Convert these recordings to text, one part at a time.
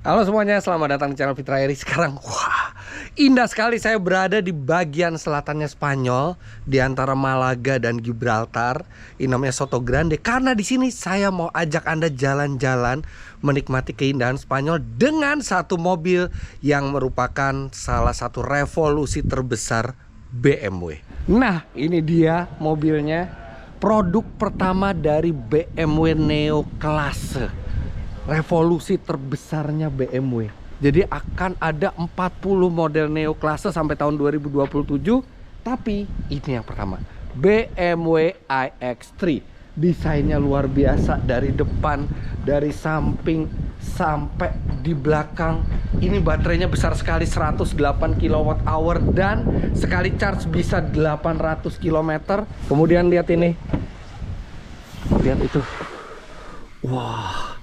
Halo semuanya, selamat datang di channel Fitra Eri. Sekarang, wah, indah sekali saya berada di bagian selatannya Spanyol, di antara Malaga dan Gibraltar. Ini namanya Soto Grande. Karena di sini saya mau ajak Anda jalan-jalan menikmati keindahan Spanyol dengan satu mobil yang merupakan salah satu revolusi terbesar BMW. Nah, ini dia mobilnya, produk pertama dari BMW Neo Classe. Revolusi terbesarnya BMW. Jadi akan ada 40 model Neo Classe sampai tahun 2027. Tapi ini yang pertama, BMW iX3. Desainnya luar biasa, dari depan, dari samping, sampai di belakang. Ini baterainya besar sekali, 108 kWh, dan sekali charge bisa 800 km. Kemudian lihat ini, lihat itu. Wah,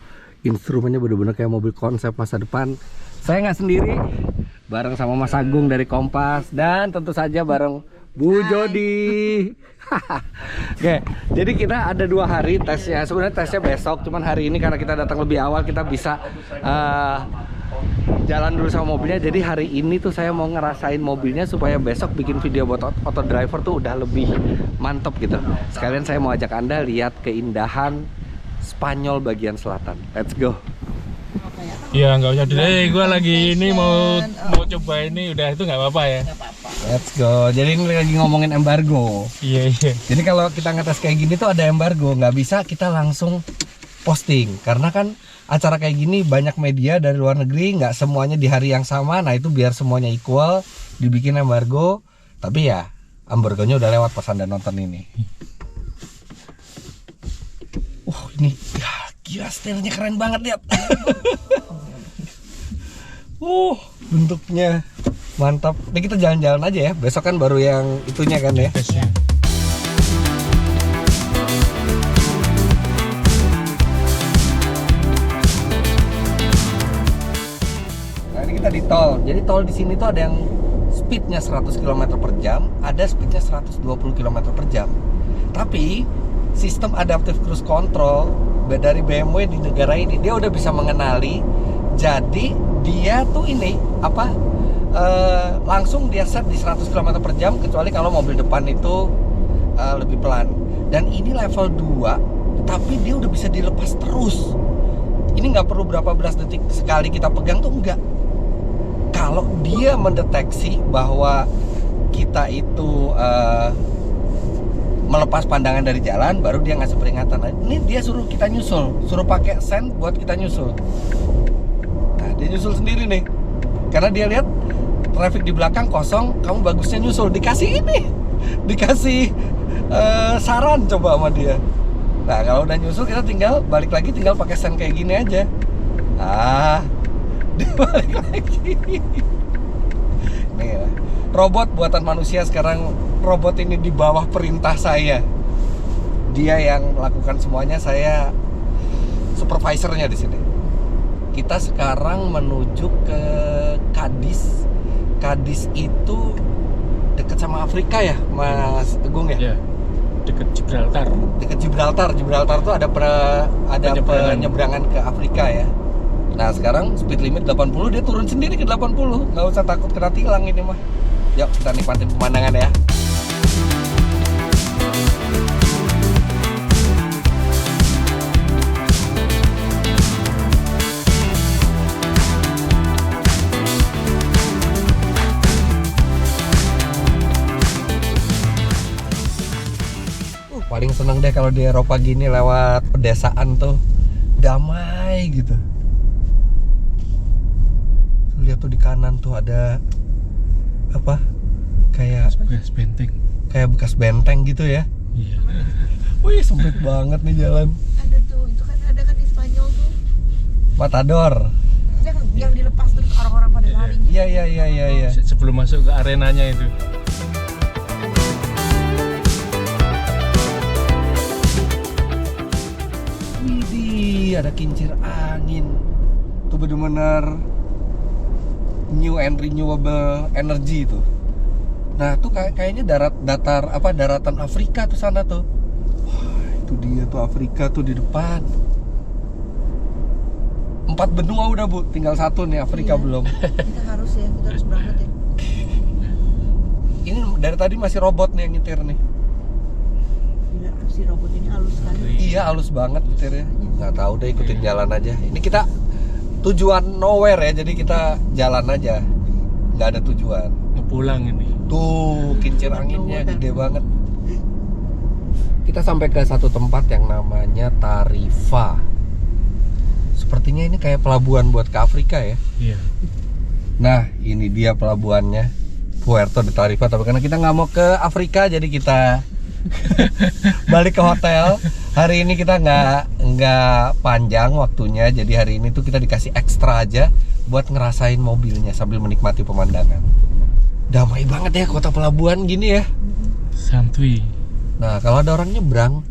instrumennya bener-bener kayak mobil konsep masa depan. Saya nggak sendiri, bareng sama Mas Agung dari Kompas, dan tentu saja bareng Bu Jody. Oke, jadi kita ada 2 hari tesnya. Sebenarnya tesnya besok, cuman hari ini karena kita datang lebih awal, kita bisa jalan dulu sama mobilnya. Jadi hari ini tuh saya mau ngerasain mobilnya supaya besok bikin video buat auto driver tuh udah lebih mantep gitu. Sekalian saya mau ajak Anda lihat keindahan Spanyol bagian selatan. Let's go. Iya, nggak usah dulu. Gue lagi ini mau coba ini, udah itu nggak apa-apa ya. Let's go. Jadi ini lagi ngomongin embargo. Iya. Jadi kalau kita ngetes kayak gini tuh ada embargo, nggak bisa kita langsung posting. Karena kan acara kayak gini banyak media dari luar negeri, nggak semuanya di hari yang sama. Nah itu biar semuanya equal, dibikin embargo. Tapi ya embargonya udah lewat pas Anda nonton ini. Ini ya, gila, setelnya keren banget, lihat. Bentuknya mantap. Ini kita jalan-jalan aja ya. Besok kan baru yang itunya kan ya. Nah, ini kita di tol. Jadi tol di sini tuh ada yang speednya 100 km per jam, ada speednya 120 km per jam. Tapi sistem adaptive cruise control dari BMW di negara ini dia udah bisa mengenali. Jadi dia tuh ini apa langsung dia set di 100 km per jam, kecuali kalau mobil depan itu lebih pelan. Dan ini level 2, tapi dia udah bisa dilepas terus. Ini nggak perlu berapa belas detik sekali kita pegang tuh, enggak. Kalau dia mendeteksi bahwa kita itu melepas pandangan dari jalan, baru dia ngasih peringatan. Nah, ini dia suruh kita nyusul, suruh pakai sen buat kita nyusul. Nah, dia nyusul sendiri nih, karena dia lihat traffic di belakang kosong, kamu bagusnya nyusul. Dikasih ini, dikasih saran coba sama dia. Nah, kalau udah nyusul kita tinggal balik lagi, tinggal pakai sen kayak gini aja. Dia balik lagi. Nih ya, robot buatan manusia sekarang. Robot ini di bawah perintah saya. Dia yang melakukan semuanya, saya supervisornya di sini. Kita sekarang menuju ke Cadiz. Cadiz itu dekat sama Afrika ya, Mas Agung ya? Iya. Dekat Gibraltar. Dekat Gibraltar. Gibraltar tuh ada penyeberangan ke Afrika ya. Nah, sekarang speed limit 80, dia turun sendiri ke 80. Nggak usah takut kena tilang ini mah. Yuk, kita nikmatin pemandangan ya. Paling seneng deh kalau di Eropa gini, lewat pedesaan tuh damai gitu. Tuh, lihat tuh di kanan tuh ada apa? Kayak Bekas benteng. Kayak bekas benteng gitu ya. Iya. Wih, sempit banget nih jalan. Ada tuh, itu kan ada kan di Spanyol tuh. Matador. Yang dilepas terus orang-orang pada lari. Iya. Sebelum masuk ke arenanya itu. Widih, ada kincir angin. Tuh bener-bener new and renewable energy tuh. Nah, tuh kayaknya daratan Afrika tuh sana tuh. Wah, itu dia tuh Afrika tuh di depan. 4 benua udah Bu, tinggal 1 nih Afrika Iya. belum. Kita harus berangkat ya. Ini dari tadi masih robot nih yang nyetir nih. Gila, si robot ini halus sekali. Iya, halus banget nyetirnya. Nggak tahu deh, ikutin jalan aja. Ini kita tujuan nowhere ya, jadi kita jalan aja. Nggak ada tujuan. Mau pulang ini. Tuh, kincir anginnya gede banget. Kita sampai ke satu tempat yang namanya Tarifa. Sepertinya ini kayak pelabuhan buat ke Afrika ya. Iya. Nah, ini dia pelabuhannya, Puerto de Tarifa. Tapi karena kita nggak mau ke Afrika, jadi kita balik ke hotel. Hari ini kita nggak panjang waktunya, jadi hari ini tuh kita dikasih ekstra aja buat ngerasain mobilnya sambil menikmati pemandangan. Damai banget ya kota pelabuhan gini ya. Santuy. Nah, kalau ada orang nyebrang,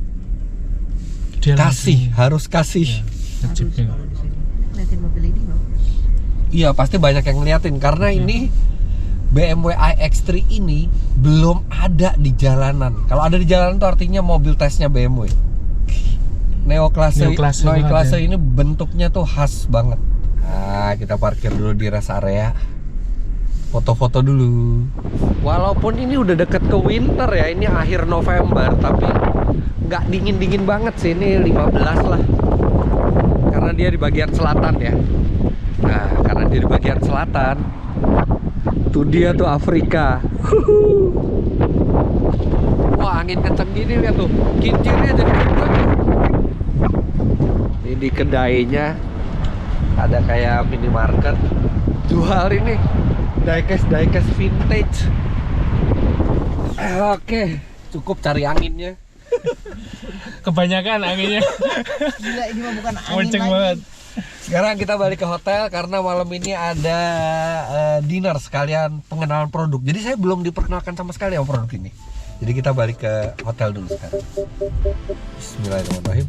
Dia kasih, langsung- harus kasih. Ya, Harus ngejepnya. kalau di sini. Ngeliatin mobil ini loh. Iya, pasti banyak yang ngeliatin karena ini BMW iX3 ini belum ada di jalanan. Kalau ada di jalanan itu artinya mobil tesnya BMW. Neoklase banget ya. ini bentuknya tuh khas banget. Nah, kita parkir dulu di rest area. Foto-foto dulu. Walaupun ini udah deket ke winter ya, ini akhir November, tapi nggak dingin-dingin banget sih, ini 15 lah. Karena dia di bagian selatan ya. Nah, karena dia di bagian selatan, tuh dia tuh Afrika. Wah, angin kenceng gini lihat tuh, kincirnya jadi kenceng. Ini di kedainya ada kayak minimarket jual ini diecast vintage. Oke, cukup cari anginnya. Kebanyakan anginnya. Gila, ini mah bukan angin Kenceng lagi. banget. Sekarang kita balik ke hotel karena malam ini ada dinner sekalian pengenalan produk. Jadi saya belum diperkenalkan sama sekali sama produk ini. Jadi kita balik ke hotel dulu sekarang. Bismillahirrahmanirrahim.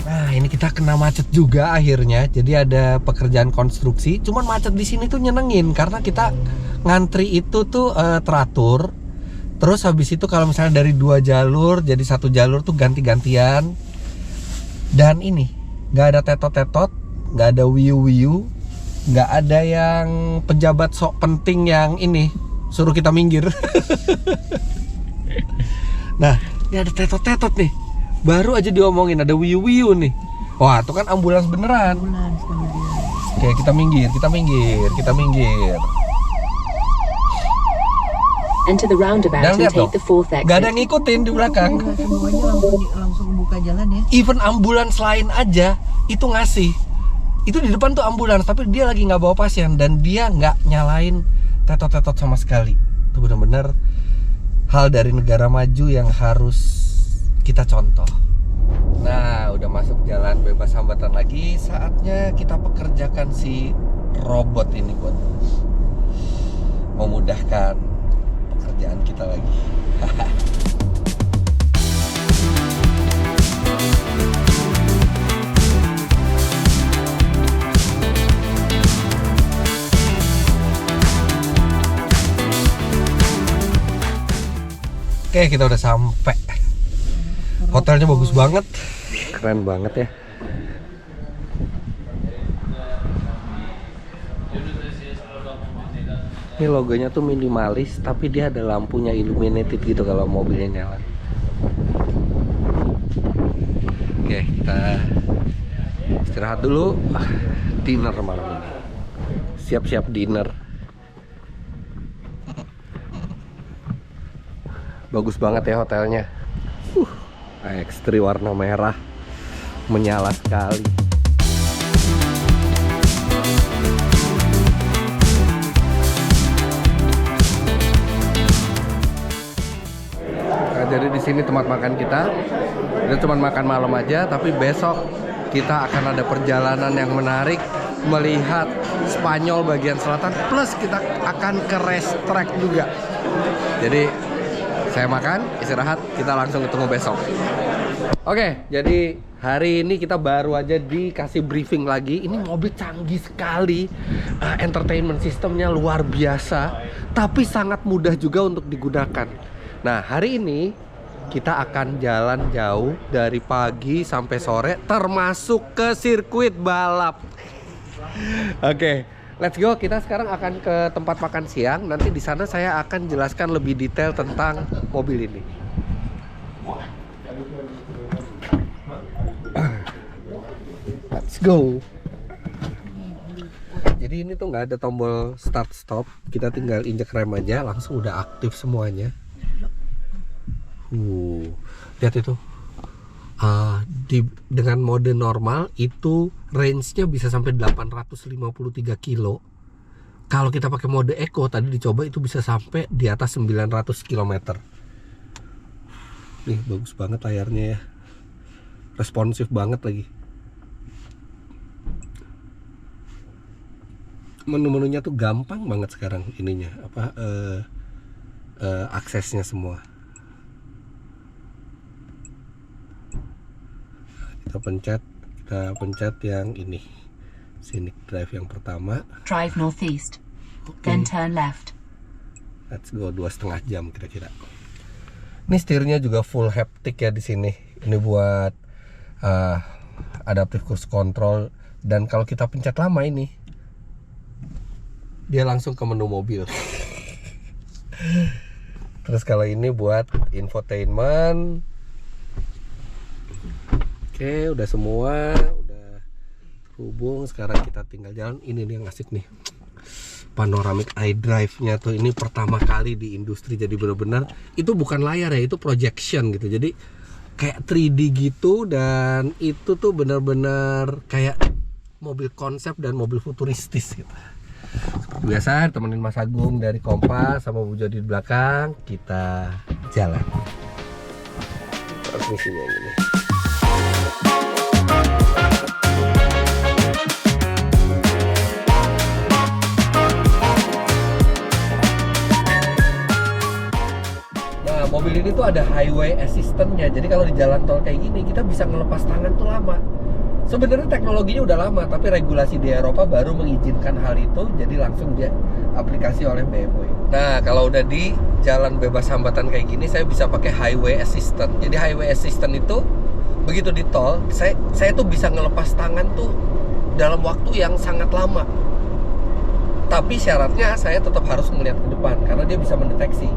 Nah, ini kita kena macet juga akhirnya. Jadi ada pekerjaan konstruksi. Cuman macet di sini tuh nyenengin karena kita ngantri itu tuh teratur. Terus habis itu kalau misalnya dari 2 jalur jadi 1 jalur tuh ganti-gantian. Dan ini nggak ada tetot-tetot, nggak ada wiu-wiu, nggak ada yang pejabat sok penting yang ini suruh kita minggir. Nah, ini ada tetot-tetot nih. Baru aja diomongin ada wiu-wiu nih. Wah, itu kan ambulans beneran. Ambulans sama dia. Oke, kita minggir. Enter the roundabout Dan and lihat dong, take the fourth nggak ada yang exit. ngikutin di belakang. Enggak, semuanya langsung buka jalan ya. Even ambulans lain aja itu ngasih. Itu di depan tuh ambulans, tapi dia lagi nggak bawa pasien dan dia nggak nyalain tetot-tetot sama sekali. Itu benar-benar hal dari negara maju yang harus kita contoh. Nah, udah masuk jalan bebas hambatan lagi. Saatnya kita pekerjakan si robot ini buat memudahkan pekerjaan kita lagi. Oke, kita udah sampai. Hotelnya bagus banget. Keren banget ya. Ini logonya tuh minimalis, tapi dia ada lampunya illuminated gitu kalau mobilnya nyala. Oke, kita istirahat dulu. Dinner malam ini. Siap-siap dinner. Bagus banget ya hotelnya. iX3 warna merah, menyala sekali. Nah, jadi di sini tempat makan kita. Kita cuma makan malam aja, tapi besok kita akan ada perjalanan yang menarik melihat Spanyol bagian selatan. Plus kita akan ke racetrack juga. Jadi Saya makan, istirahat, kita langsung ketemu besok. Oke, jadi hari ini kita baru aja dikasih briefing lagi. Ini mobil canggih sekali, entertainment sistemnya luar biasa, tapi sangat mudah juga untuk digunakan. Nah, hari ini kita akan jalan jauh dari pagi sampai sore, termasuk ke sirkuit balap. Oke, let's go. Kita sekarang akan ke tempat makan siang. Nanti di sana saya akan jelaskan lebih detail tentang mobil ini. Let's go. Jadi ini tuh nggak ada tombol start stop, kita tinggal injek rem aja, langsung udah aktif semuanya. Lihat itu. Dengan mode normal itu range-nya bisa sampai 853 kilo. Kalau kita pakai mode eco tadi dicoba itu bisa sampai di atas 900 km. Nih bagus banget layarnya ya. Responsif banget lagi. Menu-menunya tuh gampang banget sekarang ininya, aksesnya semua. Kita pencet yang ini, Scenic Drive yang pertama. Drive northeast, then turn left. Let's go, 2,5 jam kira-kira. Ini setirnya juga full haptic ya di sini. Ini buat adaptive cruise control, dan kalau kita pencet lama ini dia langsung ke menu mobil. Terus kalau ini buat infotainment. Oke, udah semua, udah terhubung. Sekarang kita tinggal jalan. Ini nih yang asik nih, panoramic iDrive-nya tuh. Ini pertama kali di industri, jadi benar-benar itu bukan layar ya, itu projection gitu. Jadi kayak 3D gitu, dan itu tuh benar-benar kayak mobil konsep dan mobil futuristis gitu. Seperti biasa, temenin Mas Agung dari Kompas sama Bu Jody di belakang, kita jalan. Transmisinya ini. Nah, mobil ini tuh ada highway assistant-nya. Jadi kalau di jalan tol kayak gini kita bisa ngelepas tangan tuh lama. Sebenarnya teknologinya udah lama, tapi regulasi di Eropa baru mengizinkan hal itu, jadi langsung dia aplikasi oleh BMW. Nah, kalau udah di jalan bebas hambatan kayak gini, saya bisa pakai highway assistant. Jadi highway assistant itu begitu di tol, saya tuh bisa ngelepas tangan tuh dalam waktu yang sangat lama. Tapi syaratnya saya tetap harus melihat ke depan karena dia bisa mendeteksi.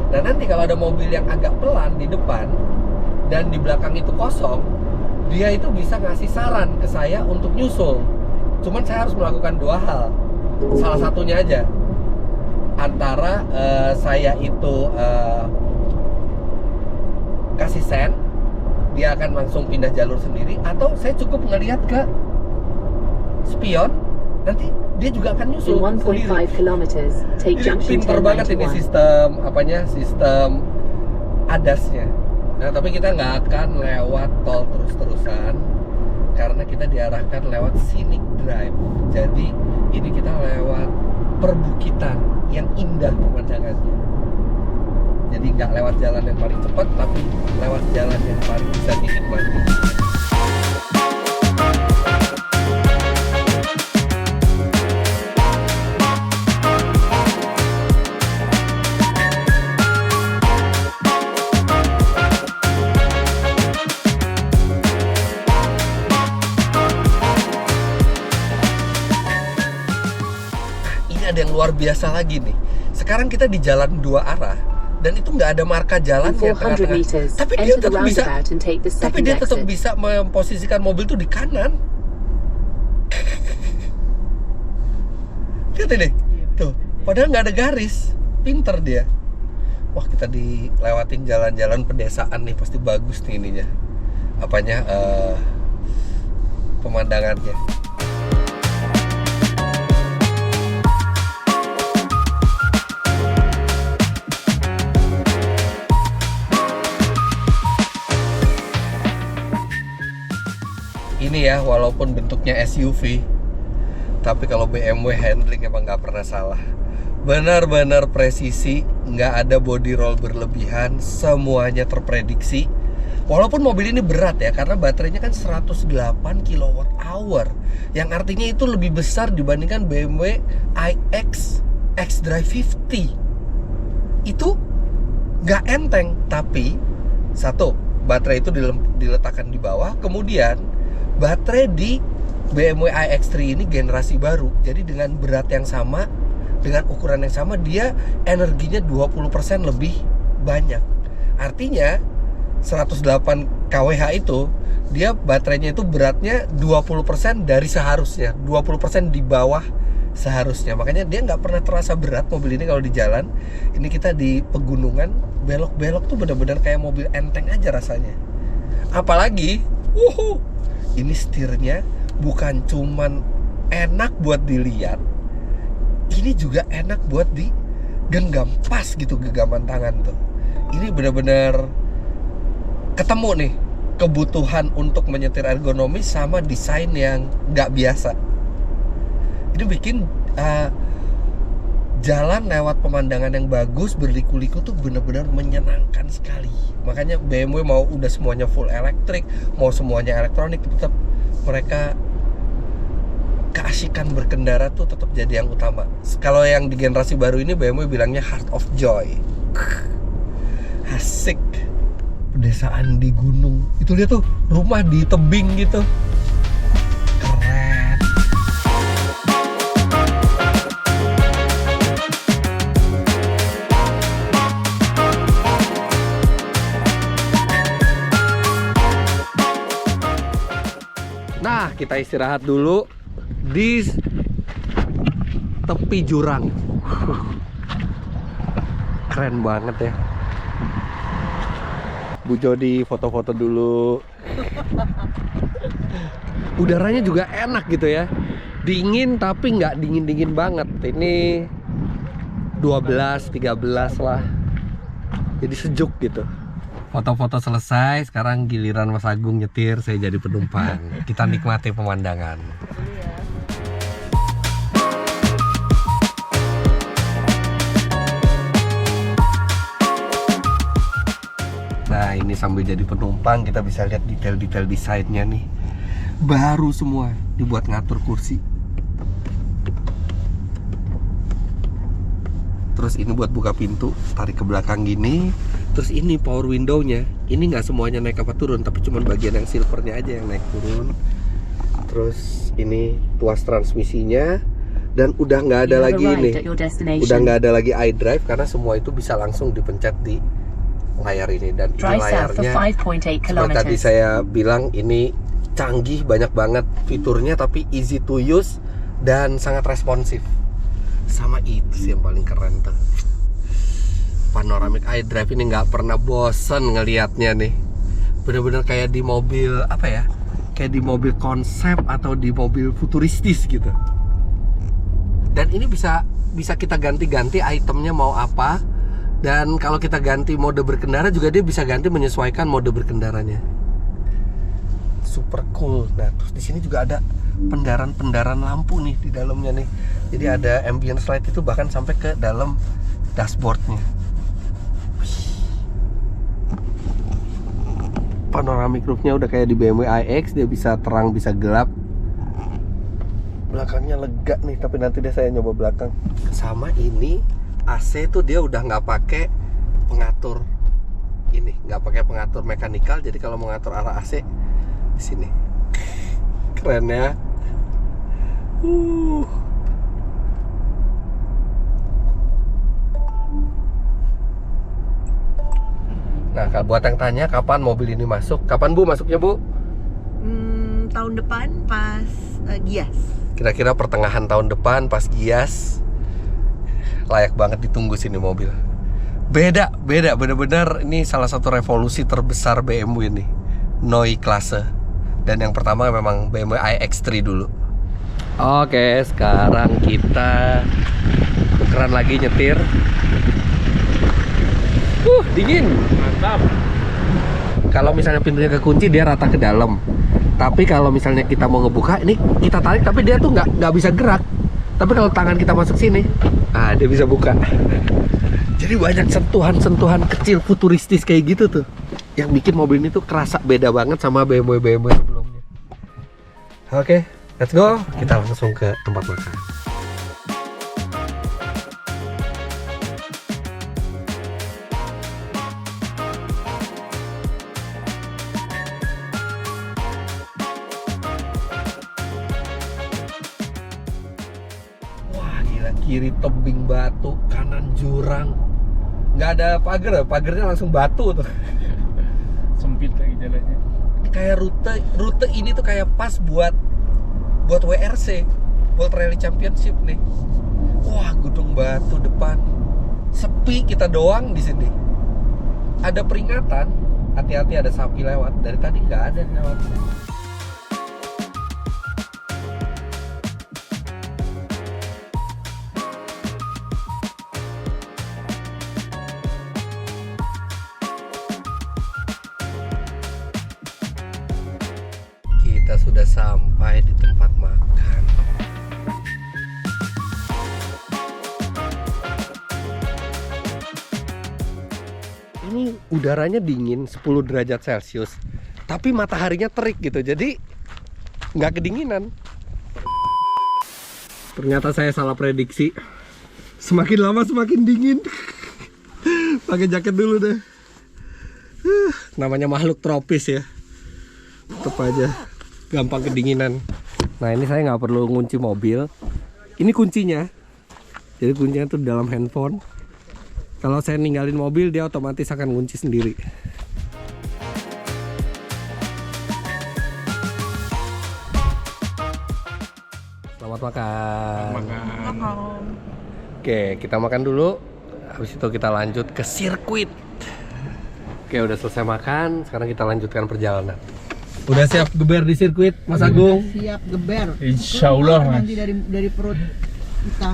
Nah, nanti kalau ada mobil yang agak pelan di depan dan di belakang itu kosong, dia itu bisa ngasih saran ke saya untuk nyusul. Cuman saya harus melakukan dua hal. Salah satunya aja, antara saya itu kasih sen, dia akan langsung pindah jalur sendiri, atau saya cukup ngelihat ke spion, nanti dia juga akan nyusul sendiri. Ini pinter banget ini sistem ADAS-nya. Nah, tapi kita nggak akan lewat tol terus-terusan karena kita diarahkan lewat Scenic Drive. Jadi ini kita lewat perbukitan yang indah pemandangannya. Jadi nggak lewat jalan yang paling cepat, tapi lewat jalan yang paling bisa dinikmati. Ada yang luar biasa lagi nih. Sekarang kita di jalan dua arah dan itu nggak ada marka jalannya tengah-tengah. Tapi dia tetap bisa memposisikan mobil tuh di kanan. Lihat ini, tuh. Padahal nggak ada garis. Pinter dia. Wah, kita dilewatin jalan-jalan pedesaan nih, pasti bagus nih ininya. Pemandangannya. Ini ya, walaupun bentuknya SUV, tapi kalau BMW handling emang nggak pernah salah. Benar-benar presisi, nggak ada body roll berlebihan, semuanya terprediksi. Walaupun mobil ini berat ya, karena baterainya kan 108 kWh, yang artinya itu lebih besar dibandingkan BMW iX xDrive 50. Itu nggak enteng, tapi satu, baterai itu diletakkan di bawah, kemudian baterai di BMW iX3 ini generasi baru, jadi dengan berat yang sama, dengan ukuran yang sama, dia energinya 20% lebih banyak. Artinya 108 kWh itu, dia baterainya itu beratnya 20% dari seharusnya, 20% di bawah seharusnya. Makanya dia nggak pernah terasa berat mobil ini kalau di jalan. Ini kita di pegunungan, belok-belok tuh benar-benar kayak mobil enteng aja rasanya. Apalagi, ini setirnya bukan cuman enak buat dilihat, ini juga enak buat digenggam, pas gitu genggaman tangan tuh. Ini benar-benar ketemu nih kebutuhan untuk menyetir ergonomis sama desain yang nggak biasa. Ini bikin jalan lewat pemandangan yang bagus berliku-liku tuh benar-benar menyenangkan sekali. Makanya BMW mau udah semuanya full elektrik, mau semuanya elektronik, tetap mereka keasikan berkendara tuh tetap jadi yang utama. Kalau yang di generasi baru ini BMW bilangnya heart of joy. Asik. Pedesaan di gunung. Itu lihat tuh, rumah di tebing gitu. Keren. Nah, kita istirahat dulu di tepi jurang. Keren banget ya. Bu Jody foto-foto dulu. Udaranya juga enak gitu ya. Dingin tapi nggak dingin-dingin banget. Ini 12, 13 lah. Jadi sejuk gitu. Foto-foto selesai, sekarang giliran Mas Agung nyetir, saya jadi penumpang. Kita nikmati pemandangan. Nah, ini sambil jadi penumpang kita bisa lihat detail-detail desainnya nih. Baru semua dibuat ngatur kursi. Terus ini buat buka pintu, tarik ke belakang gini. Terus ini power window-nya. Ini nggak semuanya naik apa turun, tapi cuma bagian yang silvernya aja yang naik turun. Terus ini tuas transmisinya. Dan udah nggak ada lagi ini. Udah nggak ada lagi iDrive karena semua itu bisa langsung dipencet di layar ini. Dan ini layarnya seperti tadi saya bilang, ini canggih, banyak banget fiturnya, tapi easy to use dan sangat responsif. Sama itu sih yang paling keren tuh, panoramic iDrive ini nggak pernah bosen ngelihatnya nih. Bener-bener kayak di mobil apa ya, kayak di mobil konsep atau di mobil futuristis gitu. Dan ini bisa kita ganti-ganti itemnya mau apa. Dan kalau kita ganti mode berkendara juga dia bisa ganti menyesuaikan mode berkendaranya. Super cool. Nah, terus di sini juga ada pendaran lampu nih di dalamnya nih. Jadi ada ambient light itu bahkan sampai ke dalam dashboardnya. Panoramic roofnya udah kayak di BMW iX, dia bisa terang bisa gelap. Belakangnya lega nih, tapi nanti deh saya nyoba belakang. Sama ini AC tuh dia udah nggak pakai pengatur ini, nggak pakai pengatur mekanikal. Jadi kalau mau ngatur arah AC di sini, keren ya. Nah, buat yang tanya kapan mobil ini masuk, kapan Bu masuknya Bu? Tahun depan pas Gias. Kira-kira pertengahan tahun depan pas Gias. Layak banget ditunggu sini mobil. Beda, bener-bener ini salah satu revolusi terbesar BMW ini, Neue Klasse. Dan yang pertama memang BMW iX3 dulu. Oke, sekarang kita tukeran lagi nyetir. Dingin. Mantap. Kalau misalnya pintunya kekunci dia rata ke dalam. Tapi kalau misalnya kita mau ngebuka, ini kita tarik tapi dia tuh nggak bisa gerak. Tapi kalau tangan kita masuk sini, dia bisa buka. Jadi banyak sentuhan-sentuhan kecil futuristis kayak gitu tuh, yang bikin mobil ini tuh kerasa beda banget sama BMW sebelumnya. Oke, let's go. Kita langsung ke tempat makan. Wah gila, kiri tebing batu, kanan jurang. Nggak ada pagar ya, pagarnya langsung batu tuh. Sempit lagi jalannya. Kayak rute ini tuh kayak pas buat WRC, World Rally Championship nih. Wah, gunung batu depan. Sepi kita doang di sini. Ada peringatan, hati-hati ada sapi lewat. Dari tadi nggak ada yang lewat. Kita sudah sampai di tempat makan. Ini udaranya dingin 10 derajat Celcius, tapi mataharinya terik gitu, jadi nggak kedinginan. Ternyata saya salah prediksi. Semakin lama semakin dingin. Pakai jaket dulu deh. Namanya makhluk tropis ya. Tetap aja gampang kedinginan. Nah ini saya nggak perlu ngunci mobil. Ini kuncinya. Jadi kuncinya tuh di dalam handphone. Kalau saya ninggalin mobil, dia otomatis akan ngunci sendiri. Selamat makan. Oke, kita makan dulu. Habis itu kita lanjut ke sirkuit. Oke, udah selesai makan. Sekarang kita lanjutkan perjalanan. Udah siap geber di sirkuit, Mas Agung? Siap geber. Insya Allah, Keluar Mas. nanti dari perut kita.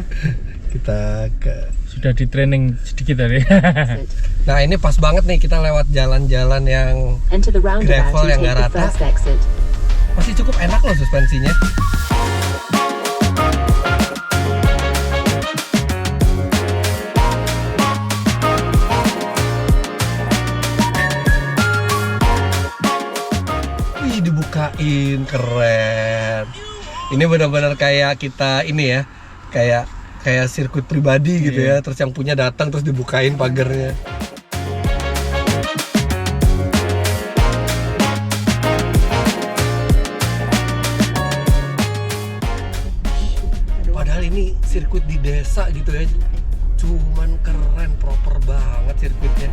Kita ke... Sudah di training sedikit tadi. Nah ini pas banget nih kita lewat jalan-jalan yang Enter the roundabout gravel yang and nggak take the rata. first exit. Masih cukup enak loh suspensinya. Wih, dibukain, keren. Ini benar-benar kayak kita ini ya, kayak sirkuit pribadi gitu ya. Terus yang punya datang terus dibukain pagarnya. Padahal ini sirkuit di desa gitu ya. Cuman keren, proper banget sirkuitnya.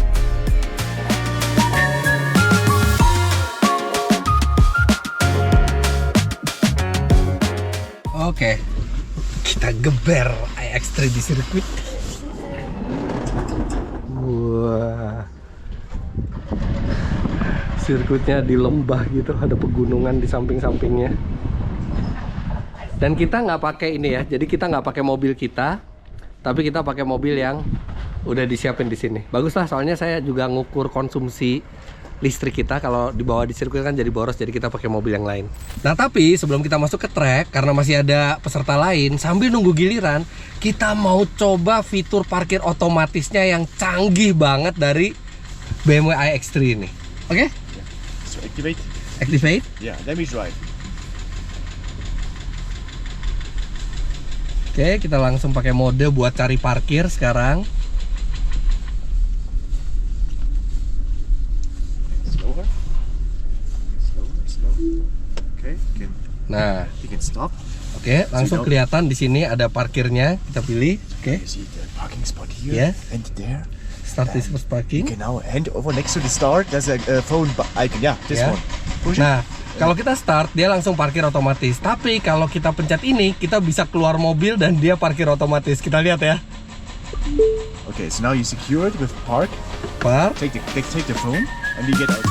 Oke, kita geber iX3 di sirkuit. Wah, sirkuitnya di lembah gitu, ada pegunungan di samping-sampingnya. Dan kita nggak pakai ini ya, jadi kita nggak pakai mobil kita, tapi kita pakai mobil yang udah disiapin di sini. Bagus lah, soalnya saya juga ngukur konsumsi listrik kita. Kalau dibawa di sirkuit kan jadi boros, jadi kita pakai mobil yang lain. Nah tapi sebelum kita masuk ke track, karena masih ada peserta lain, sambil nunggu giliran, kita mau coba fitur parkir otomatisnya yang canggih banget dari BMW iX3 ini. Oke? So activate. Activate. Yeah, let me drive. Oke, kita langsung pakai mode buat cari parkir sekarang. Slower. Slower. Okay, Nah, you can stop. oke, langsung kelihatan di sini ada parkirnya. Kita pilih. Oke. You see the parking spot here Yeah. and there. Start this first parking. You can now hand over next to the start. There's a phone icon. Yeah, this Yeah. one. Push it. Nah, kalau kita start dia langsung parkir otomatis. Tapi kalau kita pencet ini, kita bisa keluar mobil dan dia parkir otomatis. Kita lihat ya. Okay, so now you secure it with park. Park. Take the phone and you get out.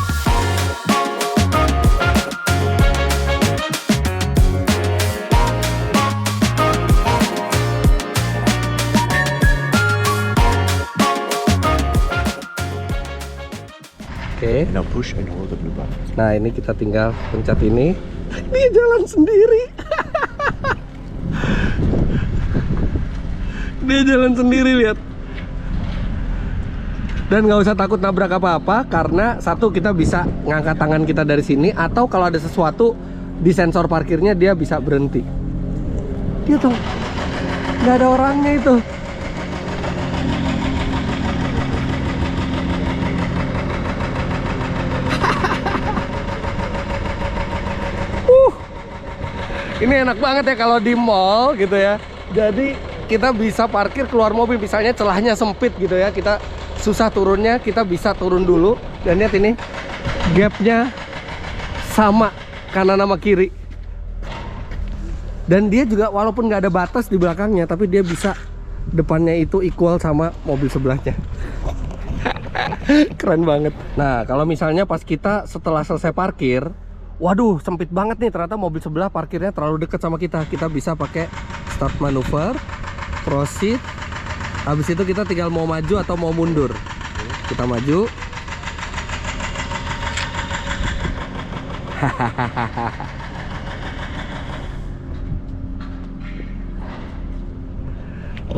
Oke. And now push and hold the blue button. Nah, ini kita tinggal pencet ini. Dia jalan sendiri. Dia jalan sendiri, lihat. Dan nggak usah takut nabrak apa-apa, karena satu, kita bisa ngangkat tangan kita dari sini, atau kalau ada sesuatu di sensor parkirnya dia bisa berhenti. Dia tuh nggak ada orangnya itu. Ini enak banget ya kalau di mall gitu ya. Jadi kita bisa parkir keluar mobil, misalnya celahnya sempit gitu ya, kita susah turunnya, kita bisa turun dulu. Dan lihat ini, gapnya sama kanan sama kiri. Dan dia juga walaupun nggak ada batas di belakangnya, tapi dia bisa depannya itu equal sama mobil sebelahnya. Keren banget. Nah, kalau misalnya pas kita setelah selesai parkir, waduh, sempit banget nih, ternyata mobil sebelah parkirnya terlalu dekat sama kita. Kita bisa pakai start maneuver, proceed. Habis itu kita tinggal mau maju atau mau mundur. Kita maju.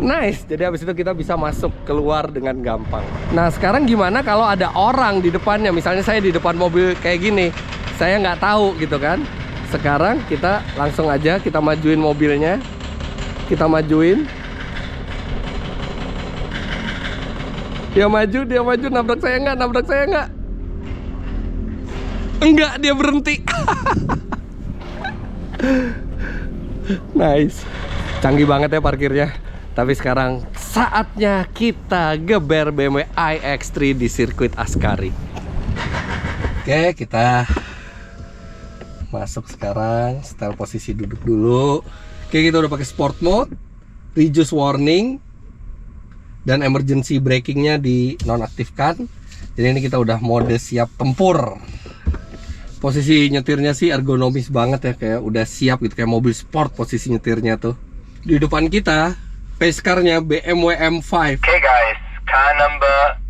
Nice, jadi habis itu kita bisa masuk keluar dengan gampang. Nah, sekarang gimana kalau ada orang di depannya? Misalnya saya di depan mobil kayak gini, saya nggak tahu gitu kan. Sekarang kita langsung aja kita majuin mobilnya, kita majuin. Dia maju, nabrak saya nggak? Enggak, dia berhenti. Nice, canggih banget ya parkirnya. Tapi sekarang saatnya kita geber BMW iX3 di sirkuit Ascari. Oke, kita masuk sekarang, setel posisi duduk dulu. Oke, kita udah pakai sport mode, reduce warning, dan emergency brakingnya di nonaktifkan. Jadi ini kita udah mode siap tempur. Posisi nyetirnya sih ergonomis banget ya, kayak udah siap gitu, kayak mobil sport posisi nyetirnya tuh. Di depan kita pace car-nya BMW M5. Okay guys, car number,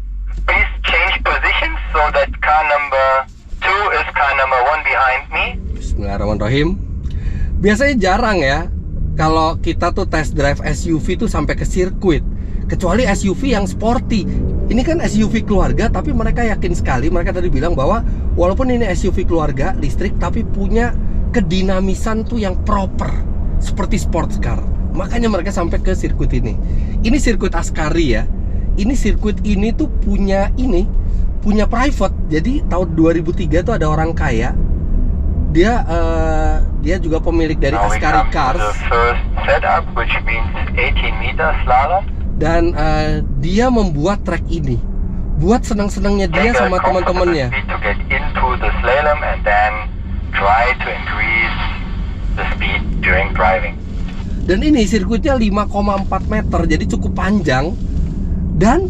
please change position so that car number 2 is car number 1 behind me. Bismillahirrahmanirrahim. Biasanya jarang ya kalau kita tuh test drive SUV tuh sampai ke sirkuit, kecuali SUV yang sporty. Ini kan SUV keluarga, tapi mereka yakin sekali, mereka tadi bilang bahwa walaupun ini SUV keluarga listrik, tapi punya kedinamisan tuh yang proper seperti sports car. Makanya mereka sampai ke sirkuit ini. Ini sirkuit Ascari ya. Ini sirkuit ini tuh punya private. Jadi tahun 2003 tuh ada orang kaya. Dia juga pemilik dari Now we Ascari come to Cars. the first setup, which means 18 meter slalom. Dan dia membuat track ini buat senang-senangnya dia Take a sama comfortable teman-temannya. speed to get into the slalom and then try to increase the speed during driving. Dan ini sirkuitnya 5,4 meter, jadi cukup panjang. Dan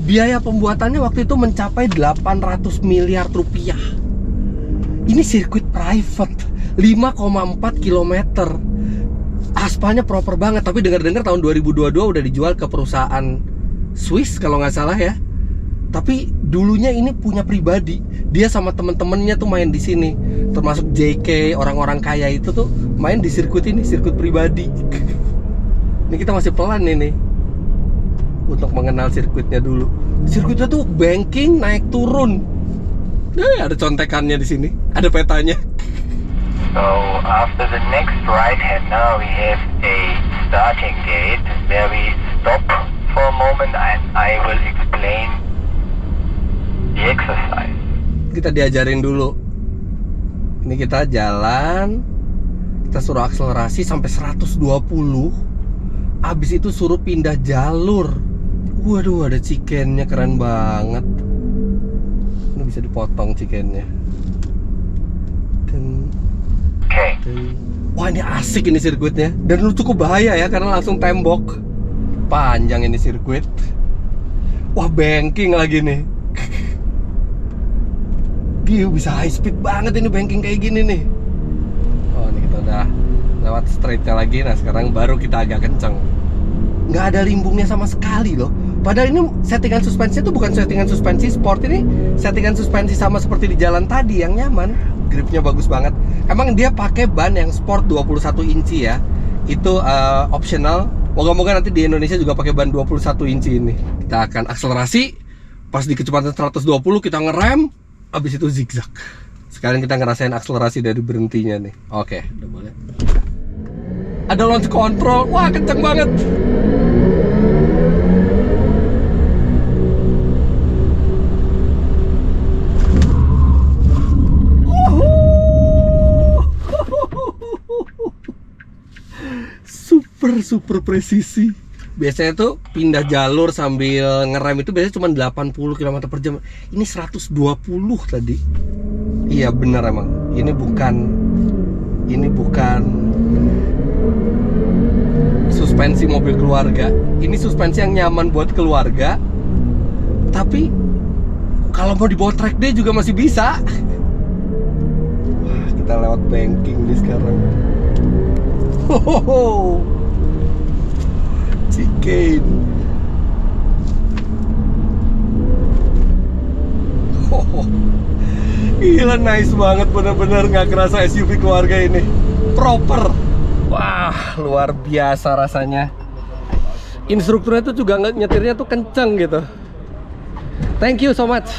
biaya pembuatannya waktu itu mencapai 800 miliar rupiah. Ini sirkuit private, 5,4 kilometer. Aspalnya proper banget, tapi dengar-dengar tahun 2022 udah dijual ke perusahaan Swiss kalau nggak salah ya. Tapi dulunya ini punya pribadi. Dia sama temen-temennya tuh main di sini, termasuk JK, orang-orang kaya itu tuh main di sirkuit ini, sirkuit pribadi. Ini kita masih pelan ini untuk mengenal sirkuitnya dulu. Sirkuitnya tuh banking naik turun. Ada contekannya di sini, ada petanya. So after the next right hand, now we have a starting gate where we stop for a moment and I will explain the exercise. Kita diajarin dulu. Ini kita jalan, kita suruh akselerasi sampai 120. Abis itu suruh pindah jalur. Waduh, ada chicken-nya, keren banget. Ini bisa dipotong chicken-nya. Okay. Wah, ini asik ini sirkuitnya. Dan cukup bahaya ya, karena langsung tembok. Panjang ini sirkuit. Wah, banking lagi nih. Gila, bisa high speed banget ini banking kayak gini nih. Oh, ini kita udah lewat straightnya lagi. Nah, sekarang baru kita agak kenceng. Nggak ada limbungnya sama sekali loh. Padahal ini settingan suspensi itu bukan settingan suspensi sport, ini settingan suspensi sama seperti di jalan tadi yang nyaman. Gripnya bagus banget. Emang dia pakai ban yang sport 21 inci ya. Itu optional Moga-moga nanti di Indonesia juga pakai ban 21 inci ini. Kita akan akselerasi. Pas di kecepatan 120 kita ngerem, habis itu zigzag. Sekarang kita ngerasain akselerasi dari berhentinya nih. Oke, udah boleh. Ada launch control. Wah, kenceng banget. Super presisi. Biasanya tuh pindah jalur sambil ngerem itu biasanya cuma 80 km per jam. Ini 120 tadi. Iya bener emang. Ini bukan suspensi mobil keluarga. Ini suspensi yang nyaman buat keluarga. Tapi kalau mau dibawa track day juga masih bisa. Wah, kita lewat banking nih sekarang. Hohoho. Chicane. Oh, gila nice banget, bener-bener nggak kerasa SUV keluarga ini. Proper. Wah, luar biasa rasanya. Instrukturnya tuh juga nyetirnya tuh kenceng gitu. Thank you so much.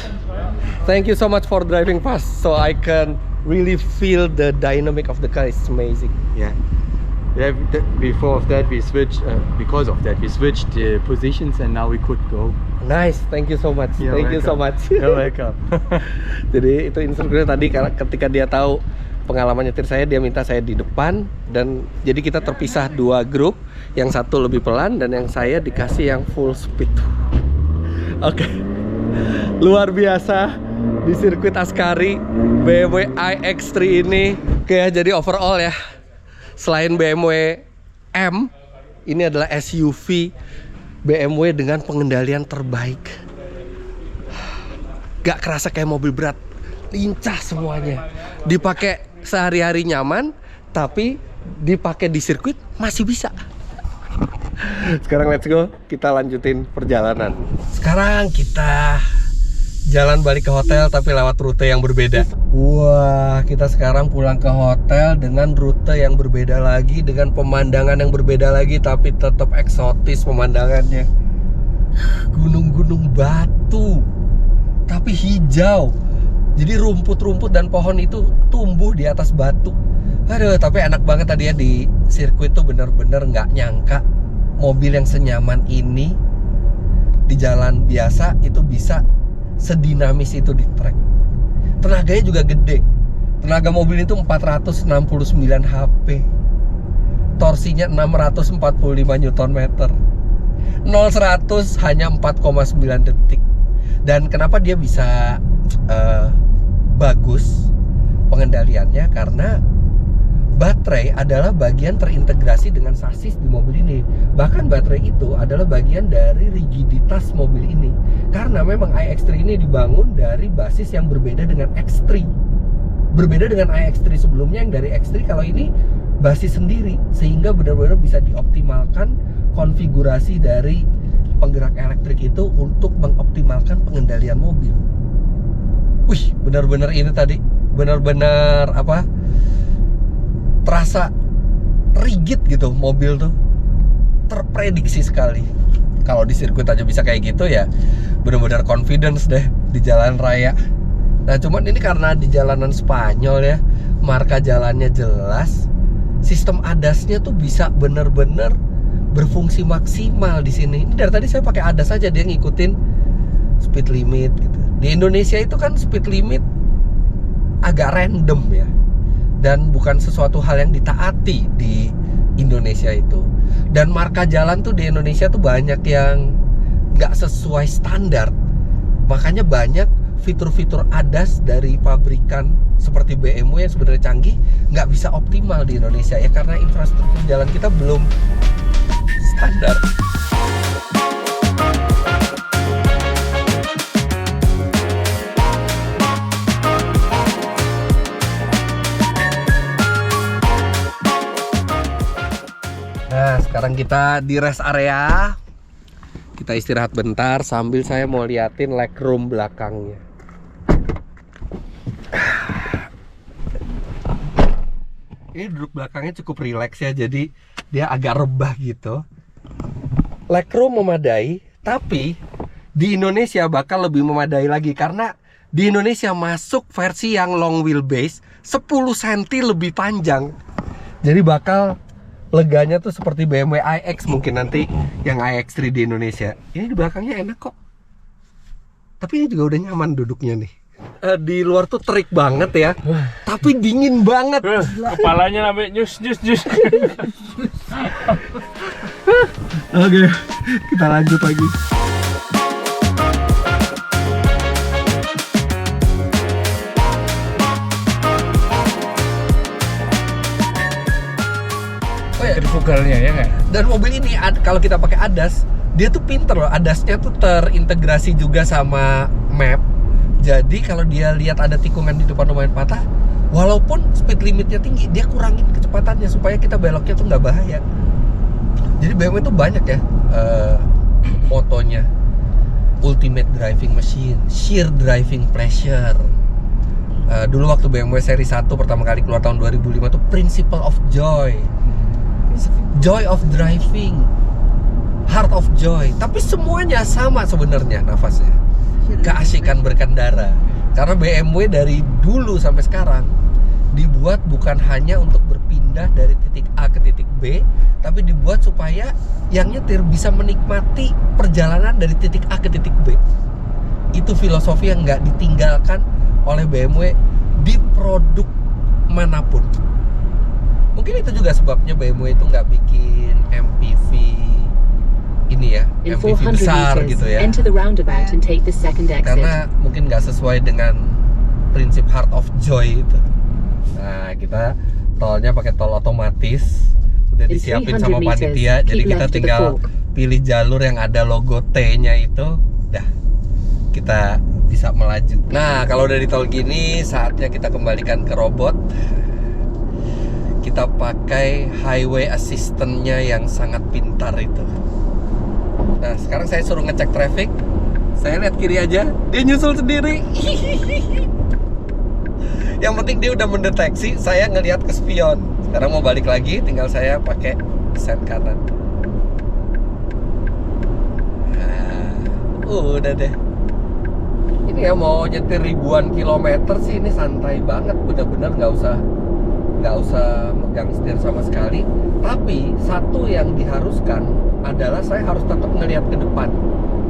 Thank you so much for driving fast, so I can really feel the dynamic of the car. It's amazing. Yeah. Yeah, before of that we switched, because of that we switched the positions and now we could go. Nice, thank you so much. You're Thank you so welcome. much. You're welcome. Jadi itu instrukturnya tadi ketika dia tahu pengalaman nyetir saya, dia minta saya di depan, dan jadi kita terpisah dua grup, yang satu lebih pelan dan yang saya dikasih yang full speed. Oke. Luar biasa di sirkuit Ascari BMW iX3 ini. Oke, jadi overall ya, selain BMW M, ini adalah SUV BMW dengan pengendalian terbaik. Gak kerasa kayak mobil berat, lincah semuanya. Dipakai sehari-hari nyaman, tapi dipakai di sirkuit masih bisa. Sekarang let's go, kita lanjutin perjalanan. Sekarang kita jalan balik ke hotel tapi lewat rute yang berbeda. Wah, kita sekarang pulang ke hotel dengan rute yang berbeda lagi, dengan pemandangan yang berbeda lagi, tapi tetap eksotis pemandangannya. Gunung-gunung batu, tapi hijau. Jadi rumput-rumput dan pohon itu tumbuh di atas batu. Aduh, tapi enak banget tadi ya di sirkuit tuh, bener-bener nggak nyangka mobil yang senyaman ini di jalan biasa itu bisa sedinamis itu di track. Tenaganya juga gede. Tenaga mobil itu 469 HP. Torsinya 645 Nm. 0-100 hanya 4,9 detik. Dan kenapa dia bisa bagus pengendaliannya? Karena baterai adalah bagian terintegrasi dengan sasis di mobil ini. Bahkan baterai itu adalah bagian dari rigiditas mobil ini. Karena memang iX3 ini dibangun dari basis yang berbeda dengan X3. Berbeda dengan iX3 sebelumnya yang dari X3, kalau ini basis sendiri. Sehingga benar-benar bisa dioptimalkan konfigurasi dari penggerak elektrik itu untuk mengoptimalkan pengendalian mobil. Wih, benar-benar ini tadi. Benar-benar apa? Terasa rigid gitu mobil tuh, terprediksi sekali. Kalau di sirkuit aja bisa kayak gitu ya, benar-benar confidence deh di jalan raya. Nah cuman ini karena di jalanan Spanyol ya, marka jalannya jelas, sistem ADAS-nya tuh bisa benar-benar berfungsi maksimal di sini. Ini dari tadi saya pakai ADAS aja, dia ngikutin speed limit gitu. Di Indonesia itu kan speed limit agak random ya, dan bukan sesuatu hal yang ditaati di Indonesia itu. Dan marka jalan tuh di Indonesia tuh banyak yang nggak sesuai standar. Makanya banyak fitur-fitur ADAS dari pabrikan seperti BMW yang sebenarnya canggih nggak bisa optimal di Indonesia ya, karena infrastruktur jalan kita belum standar. Nah, sekarang kita di rest area. Kita istirahat bentar sambil saya mau liatin legroom belakangnya. Ini duduk belakangnya cukup rileks ya, jadi dia agak rebah gitu. legroom memadai, tapi di Indonesia bakal lebih memadai lagi karena di Indonesia masuk versi yang long wheelbase 10 cm lebih panjang. Jadi bakal leganya tuh seperti BMW iX mungkin nanti yang iX3 di Indonesia. Ini di belakangnya enak kok. Tapi ini juga udah nyaman duduknya nih. Di luar tuh terik banget ya, tapi dingin banget. Kepalanya sampai nyus. Oke, kita lanjut lagi. Trifugalnya ya nggak? Dan mobil ini kalau kita pakai ADAS, dia tuh pinter loh. ADAS-nya tuh terintegrasi juga sama map. Jadi kalau dia lihat ada tikungan di depan lumayan patah, walaupun speed limitnya tinggi, dia kurangin kecepatannya supaya kita beloknya tuh nggak bahaya. Jadi BMW tuh banyak ya motonya. Ultimate driving machine, sheer driving pleasure. Dulu waktu BMW seri 1 pertama kali keluar tahun 2005 tuh Principle of Joy, Joy of Driving, Heart of Joy. Tapi semuanya sama sebenarnya nafasnya. Keasikan berkendara. Karena BMW dari dulu sampai sekarang dibuat bukan hanya untuk berpindah dari titik A ke titik B, tapi dibuat supaya yang nyetir bisa menikmati perjalanan dari titik A ke titik B. Itu filosofi yang nggak ditinggalkan oleh BMW di produk manapun. Mungkin itu juga sebabnya BMW itu nggak bikin MPV ini ya, In MPV 400 besar meters, gitu ya. enter the roundabout and take the second exit. Karena mungkin nggak sesuai dengan prinsip Heart of Joy itu. Nah, kita tolnya pakai tol otomatis, udah In disiapin 300 sama meters, panitia, jadi keep kita left to the tinggal fork. pilih jalur yang ada logo T-nya itu, dah kita bisa melaju. Nah, kalau udah di tol gini, saatnya kita kembalikan ke robot. Kita pakai highway assistant-nya yang sangat pintar itu. Nah, sekarang saya suruh ngecek traffic. Saya lihat kiri aja, dia nyusul sendiri. Yang penting dia udah mendeteksi saya ngelihat ke spion. Sekarang mau balik lagi, tinggal saya pakai set kanan. Nah, udah deh. Ini ya mau nyetir ribuan kilometer sih ini santai banget, bener-bener nggak usah megang setir sama sekali. Tapi satu yang diharuskan adalah saya harus tetap ngelihat ke depan.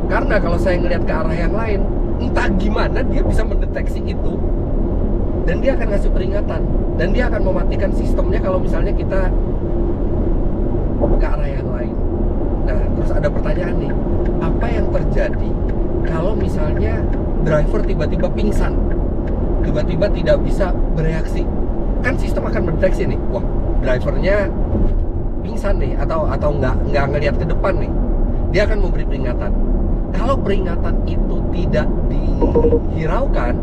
Karena kalau saya ngelihat ke arah yang lain, entah gimana dia bisa mendeteksi itu. Dan dia akan ngasih peringatan. Dan dia akan mematikan sistemnya kalau misalnya kita ke arah yang lain. Nah, terus ada pertanyaan nih. Apa yang terjadi kalau misalnya driver tiba-tiba pingsan? Tiba-tiba tidak bisa bereaksi? Kan sistem akan mendeteksi nih. Wah, drivernya pingsan nih atau nggak ngelihat ke depan nih. Dia akan memberi peringatan. Kalau peringatan itu tidak dihiraukan,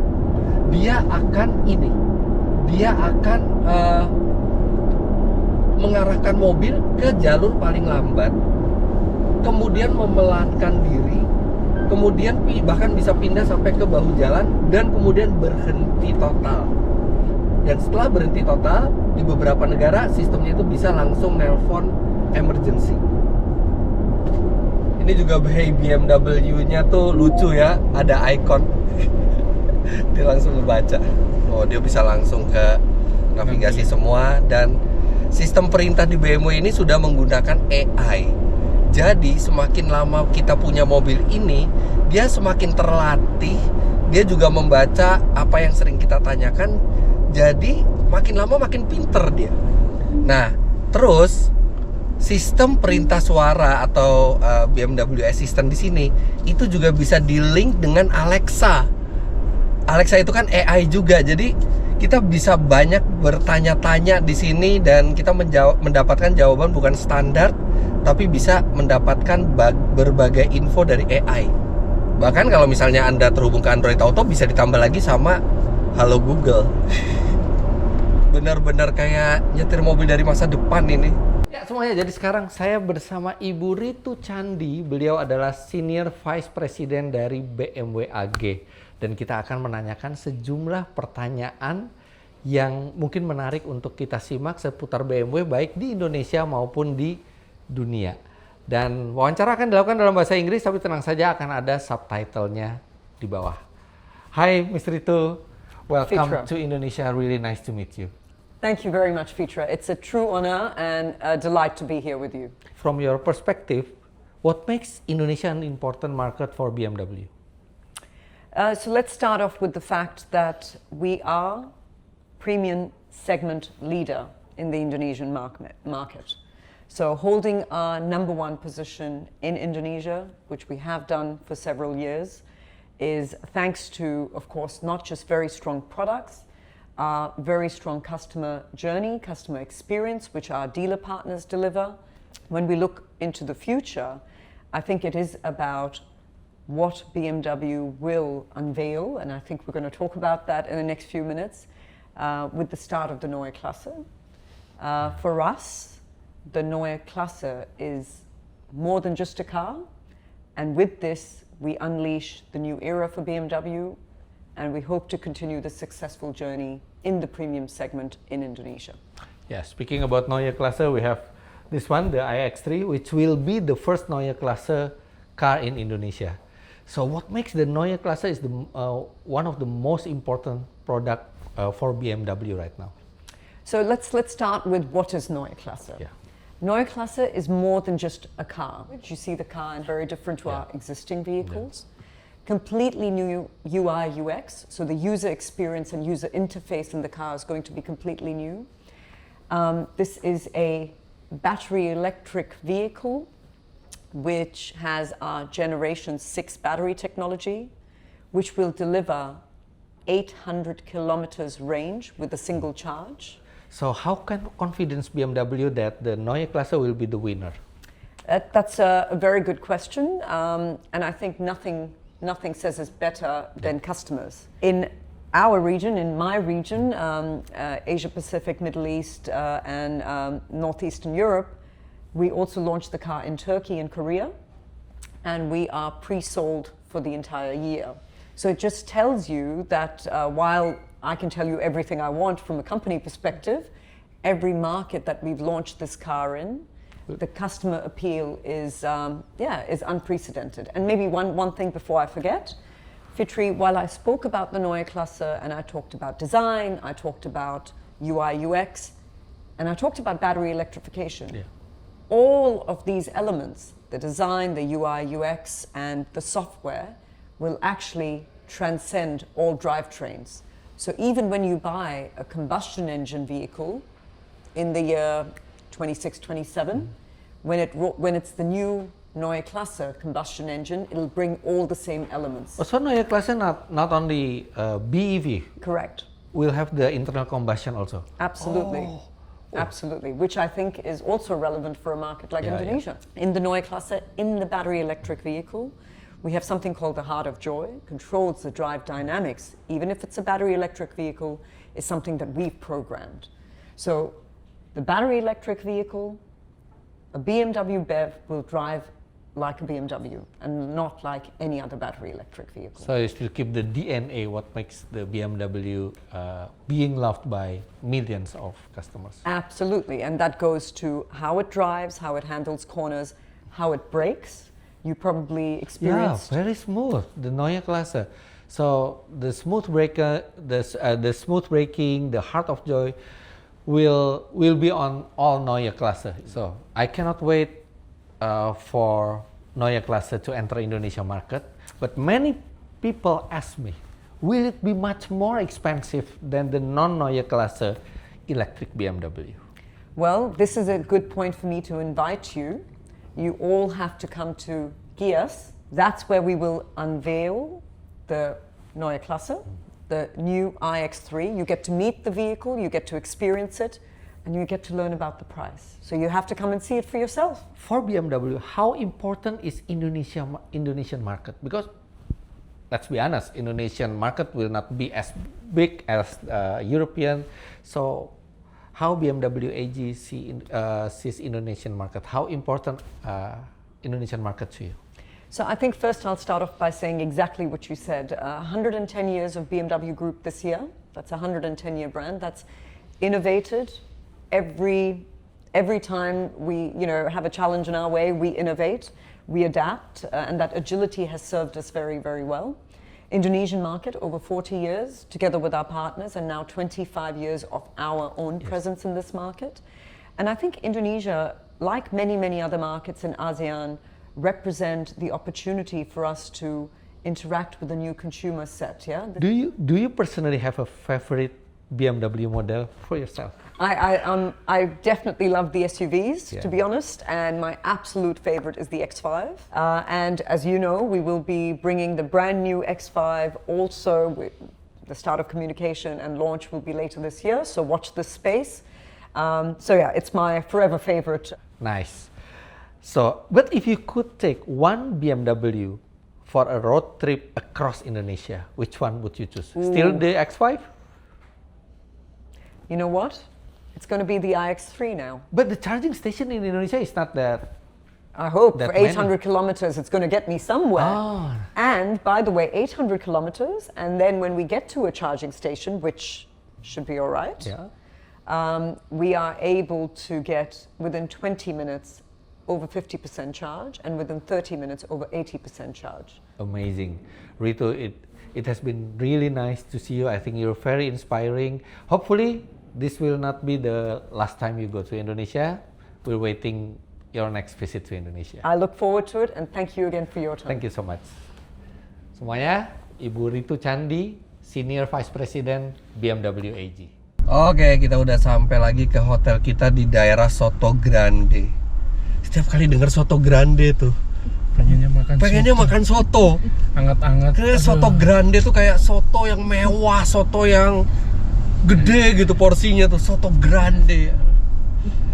dia akan mengarahkan mobil ke jalur paling lambat, kemudian memelankan diri, kemudian bahkan bisa pindah sampai ke bahu jalan dan kemudian berhenti total. Dan setelah berhenti total, di beberapa negara sistemnya itu bisa langsung nelpon emergency. Ini juga BMW-nya tuh lucu ya, ada icon. Dia langsung ngebaca. Oh, dia bisa langsung ke navigasi semua. Dan sistem perintah di BMW ini sudah menggunakan AI. Jadi semakin lama kita punya mobil ini, dia semakin terlatih. Dia juga membaca apa yang sering kita tanyakan. Jadi makin lama makin pinter dia. Nah, terus sistem perintah suara atau BMW Assistant di sini itu juga bisa di-link dengan Alexa. Alexa itu kan AI juga. Jadi kita bisa banyak bertanya-tanya di sini dan kita mendapatkan jawaban bukan standar, tapi bisa mendapatkan berbagai info dari AI. Bahkan kalau misalnya Anda terhubung ke Android Auto, bisa ditambah lagi sama Halo Google. Benar-benar kayak nyetir mobil dari masa depan ini. Ya semuanya, jadi sekarang saya bersama Ibu Ritu Candi. Beliau adalah Senior Vice President dari BMW AG. Dan kita akan menanyakan sejumlah pertanyaan yang mungkin menarik untuk kita simak seputar BMW baik di Indonesia maupun di dunia. Dan wawancara akan dilakukan dalam bahasa Inggris, tapi tenang saja akan ada subtitlenya di bawah. Hi, Mr. Ritu. Welcome Fitra. to Indonesia. Really nice to meet you. Thank you very much, Fitra. It's a true honor and a delight to be here with you. From your perspective, what makes Indonesia an important market for BMW? So let's start off with the fact that we are premium segment leader in the Indonesian market. So holding our number one position in Indonesia, which we have done for several years, is thanks to, of course, not just very strong products, very strong customer journey, customer experience, which our dealer partners deliver. When we look into the future, I think it is about what BMW will unveil, and I think we're going to talk about that in the next few minutes, with the start of the Neue Klasse. For us, the Neue Klasse is more than just a car, and with this we unleash the new era for BMW, and we hope to continue the successful journey in the premium segment in Indonesia. Yeah, speaking about Neue Klasse, we have this one, the iX3, which will be the first Neue Klasse car in Indonesia. So what makes the Neue Klasse is one of the most important product for BMW right now? So let's start with what is Neue Klasse. Yeah. Neue Klasse is more than just a car. You see the car and very different to our existing vehicles. Completely new UI UX, so the user experience and user interface in the car is going to be completely new. This is a battery electric vehicle which has our Generation 6 battery technology, which will deliver 800 kilometers range with a single charge. So how can confidence BMW that the Neue Klasse will be the winner? That's a very good question, and I think nothing says it better than customers. In our region, in my region, Asia Pacific, Middle East, and Northeastern Europe, we also launched the car in Turkey and Korea, and we are pre-sold for the entire year. So it just tells you that while I can tell you everything I want from a company perspective, every market that we've launched this car in, the customer appeal is unprecedented. And maybe one thing before I forget, Fitri, while I spoke about the Neue Klasse and I talked about design, I talked about UI UX, and I talked about battery electrification. Yeah. All of these elements, the design, the UI UX, and the software, will actually transcend all drivetrains. So even when you buy a combustion engine vehicle in the year 26, 27, when it's the new Neue Klasse combustion engine, it'll bring all the same elements. So Neue Klasse not only BEV, Correct. will have the internal combustion also. Absolutely. Absolutely, which I think is also relevant for a market like Indonesia. In the Neue Klasse, in the battery electric vehicle, we have something called the Heart of Joy, controls the drive dynamics, even if it's a battery electric vehicle, is something that we've programmed. So the battery electric vehicle, a BMW BEV will drive like a BMW and not like any other battery electric vehicle. So you still keep the DNA, what makes the BMW being loved by millions of customers. Absolutely, and that goes to how it drives, how it handles corners, how it brakes. You probably experienced. Yeah, very smooth, the Neue Klasse. So the smooth breaker, the smooth braking, the Heart of Joy will be on all Neue Klasse. So I cannot wait for Neue Klasse to enter Indonesia market. But many people ask me, will it be much more expensive than the non-Neue Klasse electric BMW? Well, this is a good point for me to invite you. You all have to come to GIAS. That's where we will unveil the Neue Klasse, the new iX3. You get to meet the vehicle, you get to experience it, and you get to learn about the price. So you have to come and see it for yourself. For BMW, how important is Indonesian market? Because let's be honest, Indonesian market will not be as big as European. So how BMW AG sees Indonesian market? How important Indonesian market to you? So I think first I'll start off by saying exactly what you said. 110 years of BMW Group this year. That's a 110-year brand. That's innovated every every time we, have a challenge in our way, we innovate, we adapt, and that agility has served us very, very well. Indonesian market over 40 years, together with our partners, and now 25 years of our own presence in this market. And I think Indonesia, like many, many other markets in ASEAN, represent the opportunity for us to interact with a new consumer set. Yeah. Do you personally have a favorite BMW model for yourself? I definitely love the SUVs, to be honest, and my absolute favorite is the X5. And as you know, we will be bringing the brand new X5 also. The start of communication and launch will be later this year, so watch this space. It's my forever favorite. Nice. So, but if you could take one BMW for a road trip across Indonesia, which one would you choose? Still the X5? You know what? It's going to be the iX3 now. But the charging station in Indonesia is not that. I hope that for 800 many. Kilometers it's going to get me somewhere. Oh. And by the way, 800 kilometers, and then when we get to a charging station, which should be all right, we are able to get within 20 minutes over 50% charge, and within 30 minutes over 80% charge. Amazing. Rito, it has been really nice to see you. I think you're very inspiring. Hopefully, this will not be the last time you go to Indonesia. We're waiting your next visit to Indonesia. I look forward to it, and thank you again for your time. Thank you so much. Semuanya, Ibu Ritu Chandi, Senior Vice President BMW AG. Oke, kita udah sampai lagi ke hotel kita di daerah Soto Grande. Setiap kali dengar Soto Grande tuh, pengennya makan soto. Anget-anget. Kayak Soto Grande tuh kayak soto yang mewah, soto yang gede gitu porsinya tuh, Soto Grande.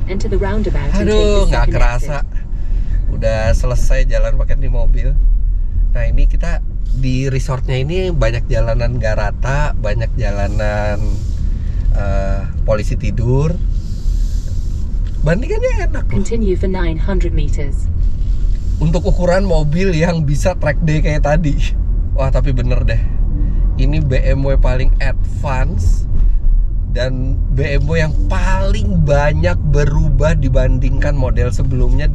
Enter the roundabout and take Aduh, the nggak second kerasa. exit. Udah selesai jalan pakai di mobil. Nah, ini kita di resortnya ini banyak jalanan nggak rata, banyak jalanan polisi tidur. Bandingannya enak loh. Continue for 900 meters. Untuk ukuran mobil yang bisa track day kayak tadi. Wah, tapi bener deh. Ini BMW paling advance dan BMW yang paling banyak berubah dibandingkan model sebelumnya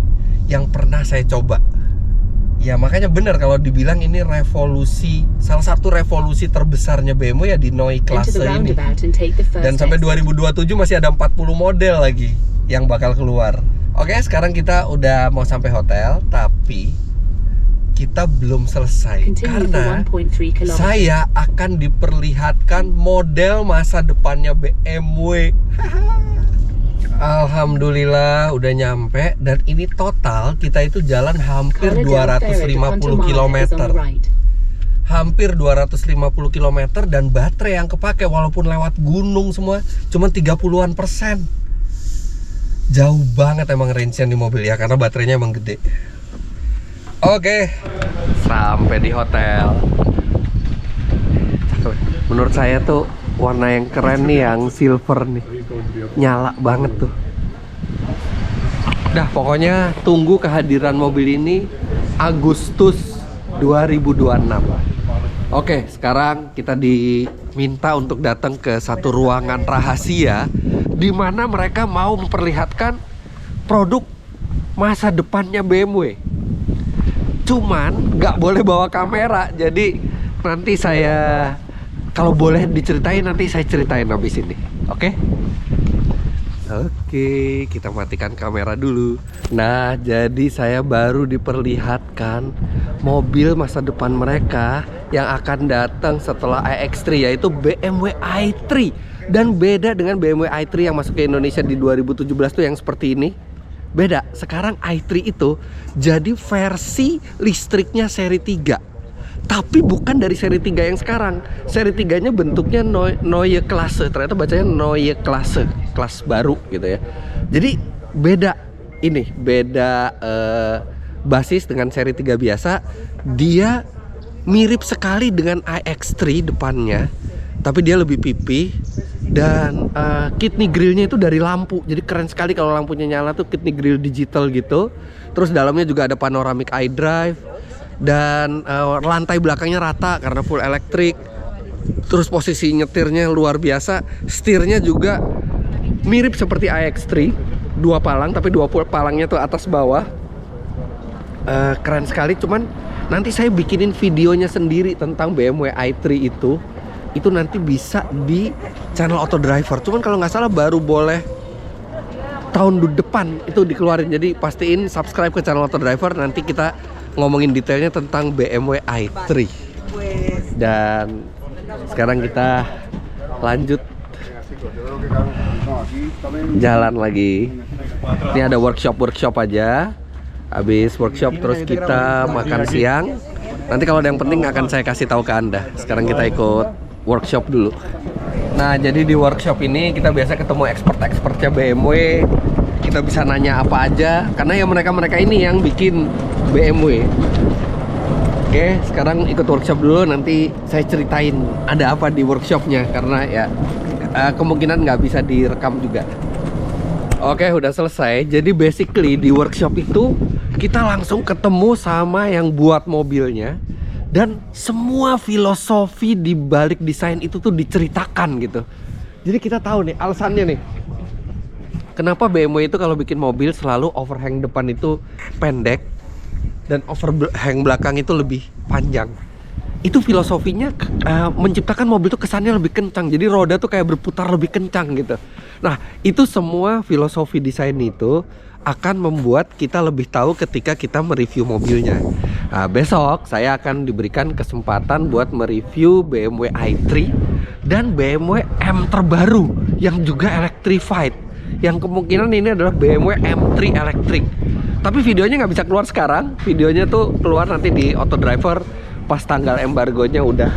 yang pernah saya coba. Ya makanya bener kalau dibilang ini revolusi, salah satu revolusi terbesarnya BMW ya di Neue Klasse ini. Dan sampai 2027 masih ada 40 model lagi yang bakal keluar. Oke, sekarang kita udah mau sampai hotel, tapi kita belum selesai karena saya akan diperlihatkan model masa depannya BMW. Alhamdulillah udah nyampe, dan ini total kita itu jalan hampir 250 km. Hampir 250 km, dan baterai yang kepake walaupun lewat gunung semua cuma 30-an%. Jauh banget emang range-nya di mobil ya, karena baterainya emang gede. Oke, sampai di hotel. Menurut saya tuh warna yang keren nih yang silver nih, nyala banget tuh. Dah pokoknya tunggu kehadiran mobil ini Agustus 2026. Oke, sekarang kita diminta untuk datang ke satu ruangan rahasia di mana mereka mau memperlihatkan produk masa depannya BMW. Cuman nggak boleh bawa kamera, jadi nanti saya kalau boleh diceritain nanti saya ceritain habis ini. Oke? Oke, kita matikan kamera dulu. Nah, jadi saya baru diperlihatkan mobil masa depan mereka yang akan datang setelah iX3, yaitu BMW i3. Dan beda dengan BMW i3 yang masuk ke Indonesia di 2017 tuh yang seperti ini. Beda, sekarang i3 itu jadi versi listriknya seri 3. Tapi bukan dari seri 3 yang sekarang. Seri 3-nya bentuknya Neue Klasse. Ternyata bacanya Neue Klasse, kelas baru gitu ya. Jadi beda ini, beda basis dengan seri 3 biasa. Dia mirip sekali dengan iX3 depannya, tapi dia lebih pipih. Dan kidney grillnya itu dari lampu. Jadi keren sekali kalau lampunya nyala tuh, kidney grill digital gitu. Terus dalamnya juga ada panoramic iDrive. Dan lantai belakangnya rata karena full elektrik. Terus posisi nyetirnya luar biasa. Setirnya juga mirip seperti iX3. 2 palang, tapi 2 palangnya tuh atas bawah. Keren sekali, cuman nanti saya bikinin videonya sendiri tentang BMW i3 itu nanti bisa di channel Autodriver. Cuman kalau nggak salah baru boleh tahun depan itu dikeluarin. Jadi pastiin subscribe ke channel Autodriver, nanti kita ngomongin detailnya tentang BMW i3. Dan sekarang kita lanjut jalan lagi. Ini ada workshop aja. Habis workshop terus kita makan siang. Nanti kalau ada yang penting akan saya kasih tahu ke Anda. Sekarang kita ikut workshop dulu. Nah, jadi di workshop ini kita biasa ketemu expert-expertnya BMW. Kita bisa nanya apa aja, karena ya mereka ini yang bikin BMW. Oke, sekarang ikut workshop dulu. Nanti saya ceritain ada apa di workshopnya, karena ya kemungkinan nggak bisa direkam juga. Oke, udah selesai. Jadi basically di workshop itu kita langsung ketemu sama yang buat mobilnya, dan semua filosofi di balik desain itu tuh diceritakan gitu. Jadi kita tahu nih alasannya nih, kenapa BMW itu kalau bikin mobil selalu overhang depan itu pendek dan overhang belakang itu lebih panjang. Itu filosofinya menciptakan mobil tuh kesannya lebih kencang. Jadi roda tuh kayak berputar lebih kencang gitu. Nah, itu semua filosofi desain itu akan membuat kita lebih tahu ketika kita mereview mobilnya. Nah, besok saya akan diberikan kesempatan buat mereview BMW i3 dan BMW M terbaru yang juga electrified. Yang kemungkinan ini adalah BMW M3 Electric. Tapi videonya nggak bisa keluar sekarang. Videonya tuh keluar nanti di Autodriver pas tanggal embargonya udah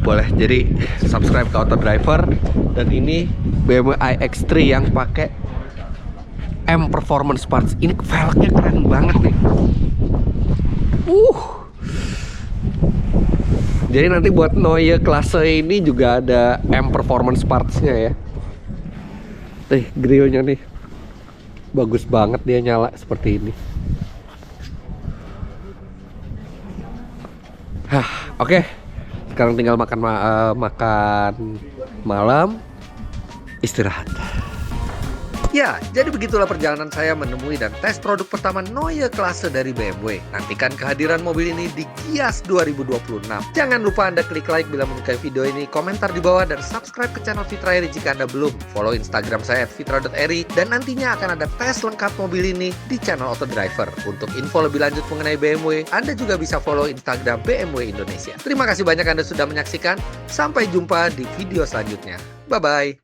boleh. Jadi subscribe ke Autodriver. Dan ini BMW iX3 yang pakai M Performance Parts. Ini velgnya keren banget nih. Jadi nanti buat Neue Klasse ini juga ada M Performance Parts-nya ya. Grillnya nih bagus banget, dia nyala seperti ini. Oke. Sekarang tinggal makan malam, istirahat. Ya, jadi begitulah perjalanan saya menemui dan tes produk pertama Neue Klasse dari BMW. Nantikan kehadiran mobil ini di Gias 2026. Jangan lupa Anda klik like bila menyukai video ini, komentar di bawah, dan subscribe ke channel Fitra Eri jika Anda belum. Follow Instagram saya @fitra.eri, dan nantinya akan ada tes lengkap mobil ini di channel Autodriver. Untuk info lebih lanjut mengenai BMW, Anda juga bisa follow Instagram BMW Indonesia. Terima kasih banyak Anda sudah menyaksikan. Sampai jumpa di video selanjutnya. Bye-bye.